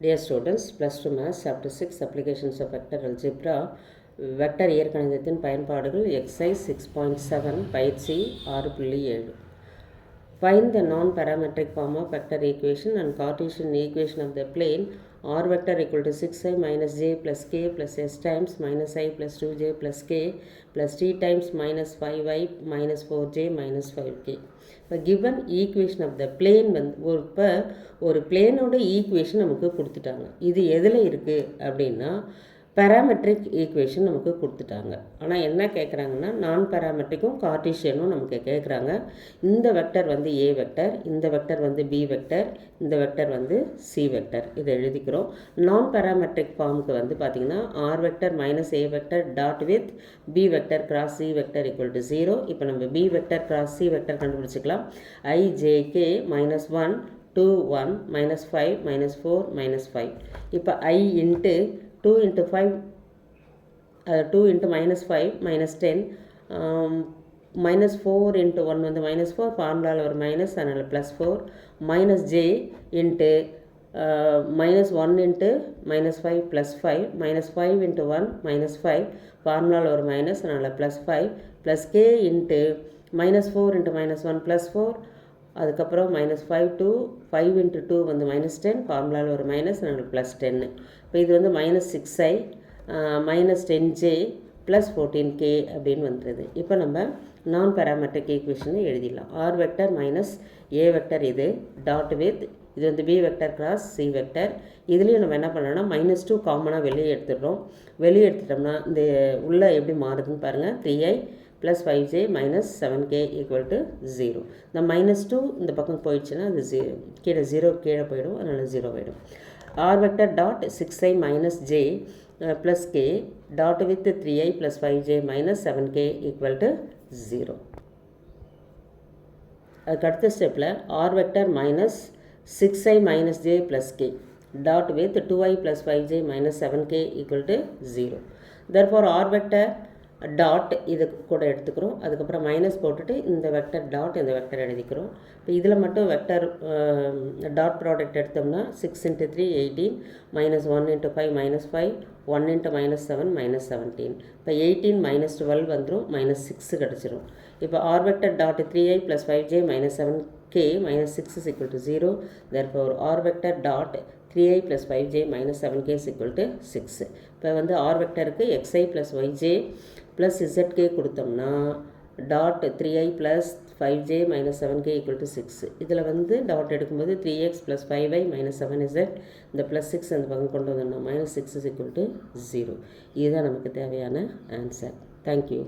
Dear students, plus 2 maths chapter 6 applications of vector algebra vector இயற்கணிதத்தின் பயன்பாடுகள் exercise 6.7 பயிற்சி 6.7 Find the non-parametric form of vector equation and Cartesian equation of the plane r vector equal to 6i minus j plus k plus s times minus i plus 2j plus k plus t times minus 5i minus 4j minus 5k. இப்போ given equation of the plane வந்து ஒரு பிளேனோட equation நமக்கு கொடுத்துட்டாங்க. இது எதில் இருக்குது அப்படின்னா parametric equation நமக்கு கொடுத்துட்டாங்க. ஆனால் என்ன கேட்குறாங்கன்னா நான் பேராமெட்ரிக்கும் கார்ட்டீசியனும் நமக்கு கேட்குறாங்க. இந்த வெக்டர் வந்து ஏ வெக்டர், இந்த வெக்டர் வந்து பி வெக்டர், இந்த வெக்டர் வந்து சி வெக்டர். இதை எழுதிக்கிறோம். நான் பேராமெட்ரிக் ஃபார்முக்கு வந்து பார்த்திங்கன்னா R vector minus A vector dot with B vector cross C vector equal to 0. இப்போ நம்ம B vector cross C vector கண்டுபிடிச்சிக்கலாம். I J K minus 1 2 1 minus 5 minus 4 minus 5. இப்போ I into 2 into 5 2 into minus 5 minus 10 minus 4 into 1 வந்து minus 4 ஃபார்முலாவில் ஒரு minus அதனால் plus 4 minus j into minus 1 into minus 5 plus 5 minus 5 into 1 minus 5 ஃபார்முலாவில் ஒரு minus அதனால் plus 5 plus k into minus 4 into minus 1 plus 4 அதுக்கப்புறம் minus 5 to 5 into 2 வந்து minus 10 ஃபார்முலாவில் ஒரு மைனஸ் அதனால் ப்ளஸ் 10. இப்போ இது வந்து minus 6i minus 10j plus 14k அப்படின்னு வந்துடுது. இப்போ நம்ம நான் பேராமெட்ரிக் ஈக்குவேஷனை எழுதிடலாம். R vector minus A vector இது டாட் வித் இது வந்து B vector cross C vector. இதுலேயும் நம்ம என்ன பண்ணோம்னா மைனஸ் 2 காமனாக வெளியே எடுத்துடுறோம். வெளியே எடுத்துட்டோம்னா இந்த உள்ளே எப்படி மாறுதுன்னு பாருங்கள். 3i plus 5j minus 7k equal to 0. இந்த minus 2 இந்த பக்கம் போயிடுச்சுன்னா அது கீழே 0 கீழே போயிடும், அதனால் 0 ஆகிடும். r vector dot 6i minus j plus k dot with 3i plus 5j minus 7k equal to 0. அதுக்கு அடுத்த ஸ்டெப்பில் r vector minus 6i minus j plus k dot with 2i plus 5j minus 7k equal to 0. Therefore r vector dot இது கூட எடுத்துக்கிறோம். அதுக்கப்புறம் minus போட்டுட்டு இந்த vector dot இந்த வெக்டர் எழுதிக்கிறோம். இப்போ இதில் மட்டும் வெக்டர் டாட் ப்ராடக்ட் எடுத்தோம்னா 6 into 3 18 minus 1 into 5 minus 5 1 into minus 7 minus 17. இப்போ 18 minus 12 வந்துடும், மைனஸ் 6 கிடச்சிரும். இப்போ R vector dot 3i plus 5j minus 7k minus 6 is equal to 0. Therefore r vector dot 3i plus 5j minus 7k is equal to 6. இப்போ வந்து r வெக்டருக்கு xi plus yj plus zk கொடுத்தோம்னா dot 3i plus 5j minus 7k equal to 6. இதில் வந்து dot எடுக்கும்போது 3x plus 5i minus 7z இந்த plus 6 அந்த பக்கம் கொண்டு வந்தோம்னா minus 6 is equal to 0. இதுதான் நமக்கு தேவையான ஆன்சர். தேங்க்யூ.